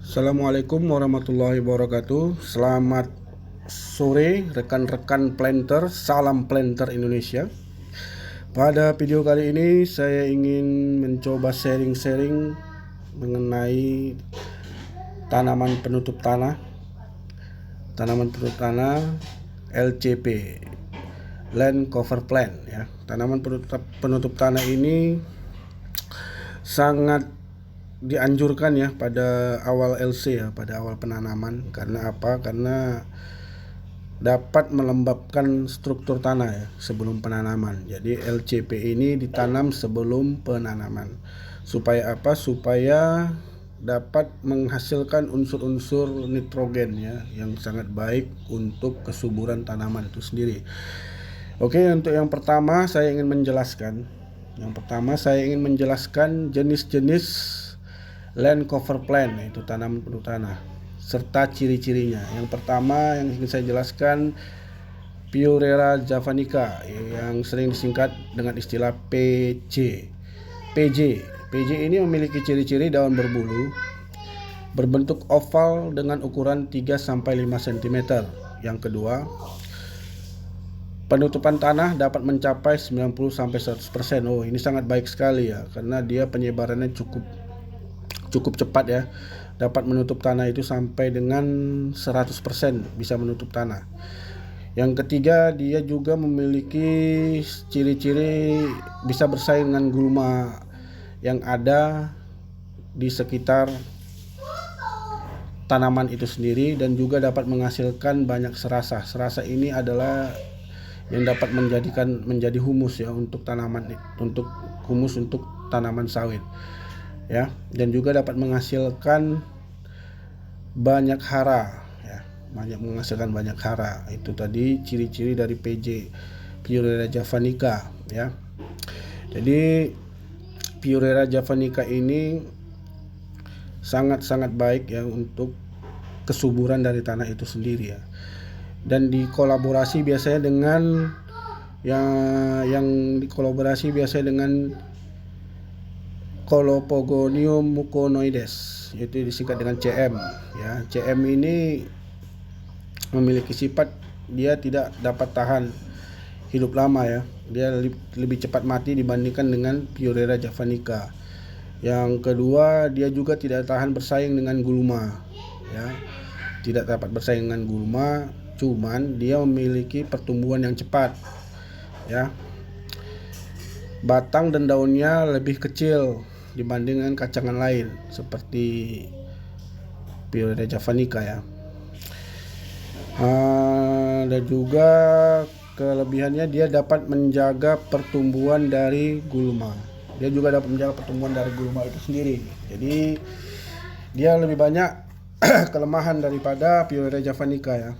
Assalamualaikum warahmatullahi wabarakatuh. Selamat sore rekan-rekan planter, salam planter Indonesia. Pada video kali ini saya ingin mencoba sharing-sharing mengenai tanaman penutup tanah LCP, Land Cover Plant ya. Tanaman penutup tanah ini sangat dianjurkan ya pada awal LC ya, pada awal penanaman. Karena apa? Karena dapat melembabkan struktur tanah ya sebelum penanaman. Jadi LCP ini ditanam sebelum penanaman. Supaya apa? Supaya dapat menghasilkan unsur-unsur nitrogen ya yang sangat baik untuk kesuburan tanaman itu sendiri. Oke, untuk yang pertama saya ingin menjelaskan jenis-jenis land cover plant, yaitu tanaman penutup tanah, serta ciri-cirinya. Yang pertama yang ingin saya jelaskan, Purera javanica yang sering disingkat dengan istilah PJ. PJ ini memiliki ciri-ciri daun berbulu, berbentuk oval dengan ukuran 3-5 cm. Yang kedua, penutupan tanah dapat mencapai 90-100%. Oh, ini sangat baik sekali ya, karena dia penyebarannya cukup cepat ya. Dapat menutup tanah itu sampai dengan 100% bisa menutup tanah. Yang ketiga, dia juga memiliki ciri-ciri bisa bersaing dengan gulma yang ada di sekitar tanaman itu sendiri, dan juga dapat menghasilkan banyak serasa. Serasa ini adalah yang dapat menjadi humus ya untuk tanaman sawit ya, dan juga dapat menghasilkan banyak hara ya, banyak hara. Itu tadi ciri-ciri dari PJ, Purera javanica ya. Jadi Purera javanica ini sangat-sangat baik ya untuk kesuburan dari tanah itu sendiri ya. Dan dikolaborasi biasanya dengan Colopogonium muconoides, yaitu disingkat dengan CM ya. CM ini memiliki sifat dia tidak dapat tahan hidup lama ya. Dia lebih cepat mati dibandingkan dengan Purera javanica. Yang kedua, dia juga tidak tahan bersaing dengan gulma ya. Tidak dapat bersaing dengan gulma, cuman dia memiliki pertumbuhan yang cepat ya. Batang dan daunnya lebih kecil dibandingkan kacangan lain seperti Purera javanica ya. Dan juga kelebihannya dia dapat menjaga pertumbuhan dari gulma. Dia juga dapat menjaga pertumbuhan dari gulma itu sendiri. Jadi dia lebih banyak kelemahan daripada Purera javanica ya.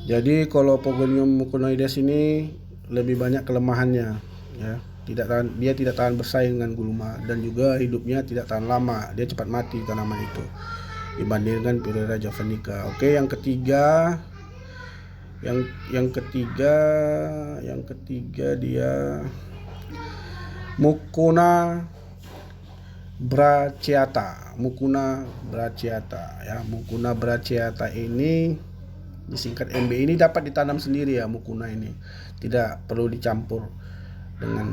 Jadi Colopogonium muconoides ini lebih banyak kelemahannya ya. Dia tidak tahan bersaing dengan gulma, dan juga hidupnya tidak tahan lama. Dia cepat mati tanaman itu dibandingkan Purera javanica. Oke, yang ketiga dia Mucuna bracteata ya. Mucuna bracteata ini disingkat MB, ini dapat ditanam sendiri ya. Mucuna ini tidak perlu dicampur dengan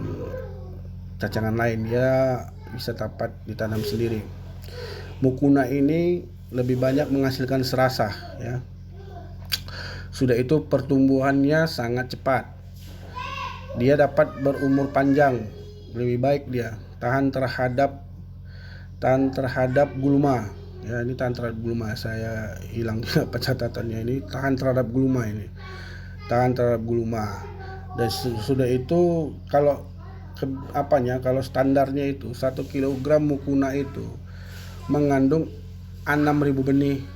cacangan lain, dia bisa dapat ditanam sendiri. Mucuna ini lebih banyak menghasilkan serasa ya. Sudah itu pertumbuhannya sangat cepat. Dia dapat berumur panjang, lebih baik dia tahan terhadap gulma ya. Ini tahan terhadap gulma, saya hilang apa catatannya ini. Tahan terhadap gulma. Dan sudah itu kalau standarnya itu 1 kg mucuna itu mengandung 6.000 benih,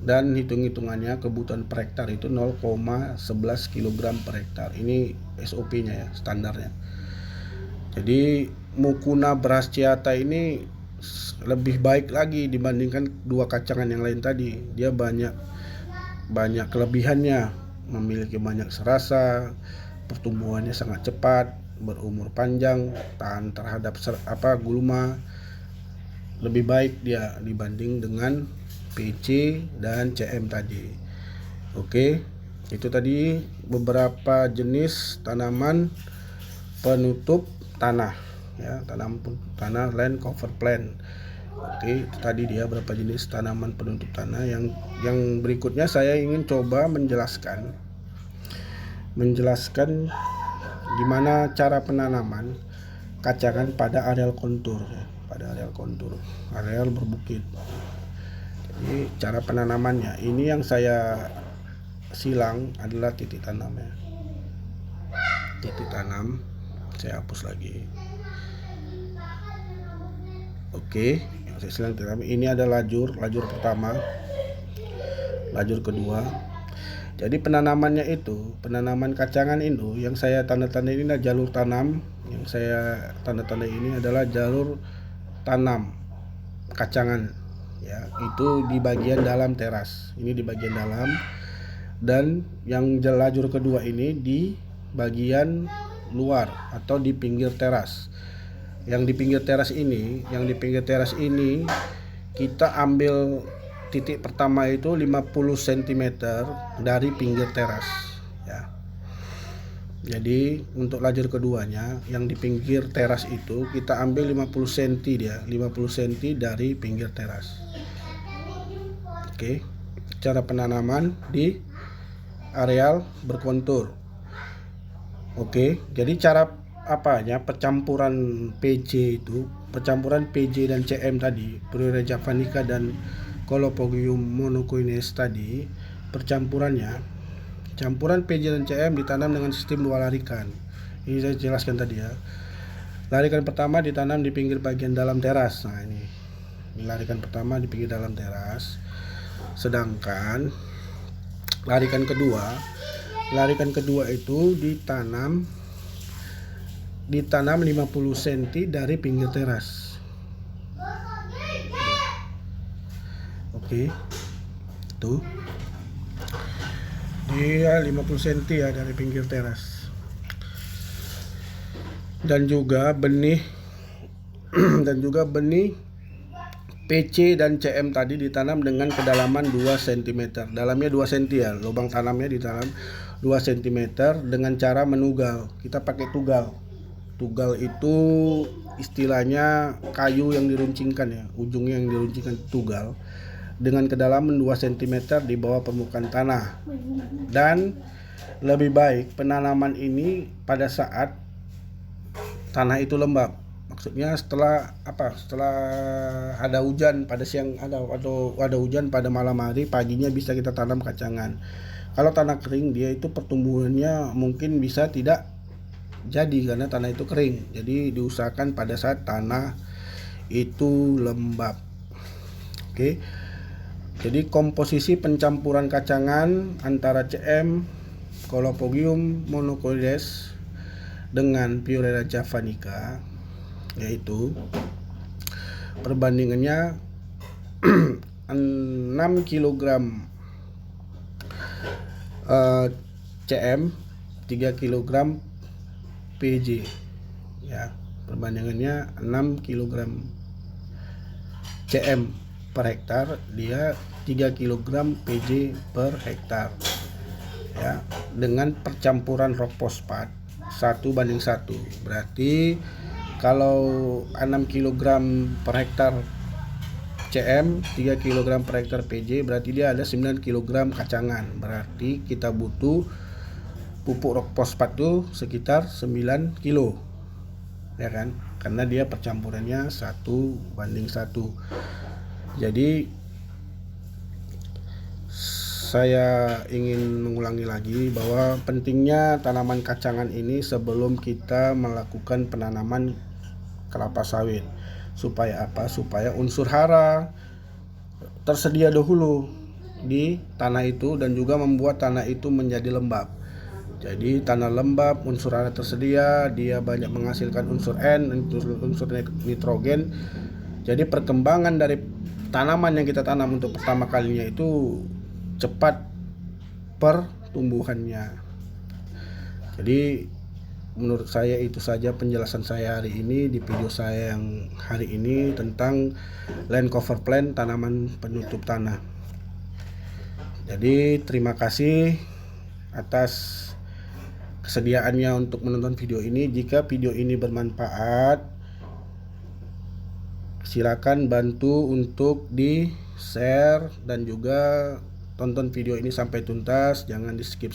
dan hitung-hitungannya kebutuhan per hektar itu 0,11 kg per hektar. Ini SOP-nya ya, standarnya. Jadi Mucuna bracteata ini lebih baik lagi dibandingkan dua kacangan yang lain tadi. Dia banyak kelebihannya, memiliki banyak serasa, pertumbuhannya sangat cepat, berumur panjang, tahan terhadap gulma, lebih baik dia dibanding dengan PC dan CM tadi. Oke, itu tadi beberapa jenis tanaman penutup tanah ya, tanah land cover plant. Oke, itu tadi dia beberapa jenis tanaman penutup tanah. Yang berikutnya saya ingin coba menjelaskan gimana cara penanaman kacangan pada areal kontur ya, areal berbukit. Jadi cara penanamannya ini yang saya silang adalah titik tanam ya. Titik tanam saya hapus lagi. Oke, yang saya silang titik tanam ini ada lajur pertama, lajur kedua. Jadi penanaman kacangan itu yang saya tanda-tanda ini adalah jalur tanam. Yang saya tanda-tanda ini adalah jalur tanam kacangan ya, itu di bagian dalam teras. Ini di bagian dalam, dan yang lajur kedua ini di bagian luar atau di pinggir teras. Yang di pinggir teras ini kita ambil titik pertama itu 50 cm dari pinggir teras ya. Jadi untuk lajur keduanya yang di pinggir teras itu kita ambil 50 cm dari pinggir teras. Oke, cara penanaman di areal berkontur. Oke, jadi cara percampuran PJ dan CM tadi, Bryoria javanica dan Colopogium monocoides tadi, campuran PJ dan CM ditanam dengan sistem 2 larikan. Ini saya jelaskan tadi ya. Larikan pertama ditanam di pinggir bagian dalam teras. Nah ini larikan pertama di pinggir dalam teras. Sedangkan larikan kedua itu ditanam 50 cm dari pinggir teras. Oke, tuh dia 50 cm ya dari pinggir teras. Dan juga benih PC dan CM tadi ditanam dengan kedalaman 2 cm. Dalamnya 2 cm ya, lubang tanamnya ditanam 2 cm dengan cara menugal. Kita pakai tugal. Tugal itu istilahnya kayu yang diruncingkan ya, ujungnya yang diruncingkan tugal, dengan kedalaman 2 cm di bawah permukaan tanah. Dan lebih baik penanaman ini pada saat tanah itu lembab. Maksudnya setelah ada hujan pada siang atau ada hujan pada malam hari, paginya bisa kita tanam kacangan. Kalau tanah kering dia itu pertumbuhannya mungkin bisa tidak jadi karena tanah itu kering. Jadi diusahakan pada saat tanah itu lembab. Oke. Jadi komposisi pencampuran kacangan antara CM, Colopogium monocoides dengan Bryoria javanica yaitu perbandingannya 6 kg CM, 3 kg PJ ya. Perbandingannya 6 kg CM per hektar, dia 3 kg PJ per hektar ya, dengan percampuran rock fosfat 1:1. Berarti kalau 6 kg per hektar CM, 3 kg per hektar PJ, berarti dia ada 9 kg kacangan. Berarti kita butuh pupuk rock fosfat tuh sekitar 9 kilo ya kan, karena dia percampurannya 1:1. Jadi saya ingin mengulangi lagi bahwa pentingnya tanaman kacangan ini sebelum kita melakukan penanaman kelapa sawit. Supaya apa? Supaya unsur hara tersedia dahulu di tanah itu dan juga membuat tanah itu menjadi lembab. Jadi tanah lembab, unsur hara tersedia, dia banyak menghasilkan unsur N, unsur nitrogen. Jadi perkembangan dari tanaman yang kita tanam untuk pertama kalinya itu cepat pertumbuhannya. Jadi menurut saya itu saja penjelasan saya hari ini di video saya yang hari ini tentang land cover plan, tanaman penutup tanah. Jadi terima kasih atas kesediaannya untuk menonton video ini. Jika video ini bermanfaat, silakan bantu untuk di share dan juga tonton video ini sampai tuntas, jangan di skip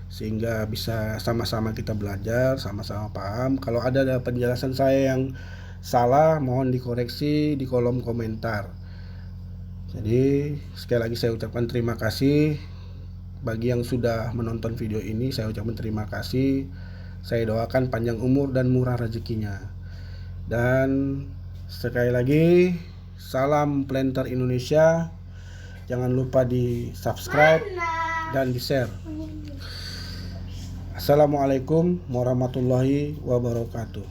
sehingga bisa sama-sama kita belajar, sama-sama paham. Kalau ada penjelasan saya yang salah, mohon dikoreksi di kolom komentar. Jadi sekali lagi saya ucapkan terima kasih bagi yang sudah menonton video ini. Saya ucapkan terima kasih. Saya doakan panjang umur dan murah rezekinya. Dan sekali lagi, salam planter Indonesia. Jangan lupa di subscribe dan di share. Assalamualaikum warahmatullahi wabarakatuh.